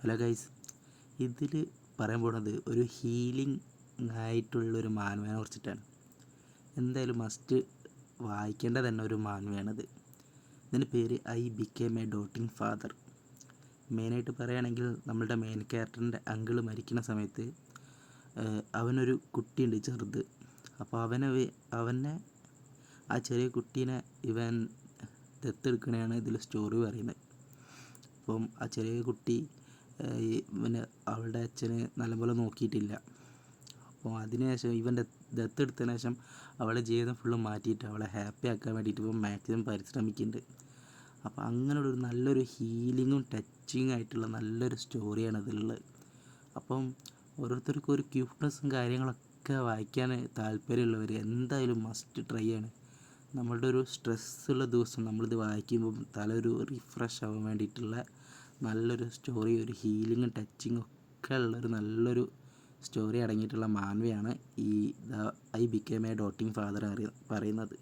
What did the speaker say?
Hello guys, ഇതിൽ പറയാൻ പോകുന്നത് ഒരു ഹീലിംഗ് ആയിട്ടുള്ളൊരു മാൻവയെ കുറിച്ചിട്ടാണ്. എന്തായാലും മസ്റ്റ് വായിക്കേണ്ട തന്നെ ഒരു മാൻവയാണിത്. ഇതിൻ്റെ പേര് I became A doting father. മെയിനായിട്ട് പറയുകയാണെങ്കിൽ നമ്മളുടെ മെയിൻ ക്യാരക്ടറിൻ്റെ അങ്കിള് മരിക്കുന്ന സമയത്ത് അവനൊരു കുട്ടിയുണ്ട് ചെറുത്. അപ്പോൾ അവനെ ആ ചെറിയ കുട്ടീനെ ഇവൻ ദത്തെടുക്കണതാണ് ഇതിൽ സ്റ്റോറി പറയുന്നത്. അപ്പം ആ ചെറിയ കുട്ടി പിന്നെ അവളുടെ അച്ഛന് നല്ലപോലെ നോക്കിയിട്ടില്ല. അപ്പോൾ അതിനുശേഷം ഇവൻ്റെ ദത്തെടുത്തതിന് ശേഷം അവളുടെ ജീവിതം ഫുള്ള് മാറ്റിയിട്ട് അവളെ ഹാപ്പി ആക്കാൻ വേണ്ടിയിട്ട് ഇപ്പം മാക്സിമം പരിശ്രമിക്കുന്നുണ്ട്. അപ്പോൾ അങ്ങനെയുള്ളൊരു നല്ലൊരു ഹീലിങ്ങും ടച്ചിങ് ആയിട്ടുള്ള നല്ലൊരു സ്റ്റോറിയാണ് ഇതിലുള്ളത്. അപ്പം ഓരോരുത്തർക്കും ഒരു ക്യൂട്ട്നെസ്സും കാര്യങ്ങളൊക്കെ വായിക്കാൻ താല്പര്യമുള്ളവർ എന്തായാലും മസ്റ്റ് ട്രൈ ആണ്. നമ്മളുടെ ഒരു സ്ട്രെസ്സുള്ള ദിവസം നമ്മളിത് വായിക്കുമ്പോൾ ഒരു റിഫ്രഷ് ആവാൻ വേണ്ടിയിട്ടുള്ള നല്ലൊരു സ്റ്റോറി, ഒരു ഹീലിങ്ങും ടച്ചിങ്ങും ഒക്കെ ഉള്ളൊരു നല്ലൊരു സ്റ്റോറി അടങ്ങിയിട്ടുള്ള മാൻവയാണ് ഈ I became A doting father പറയുന്നത്.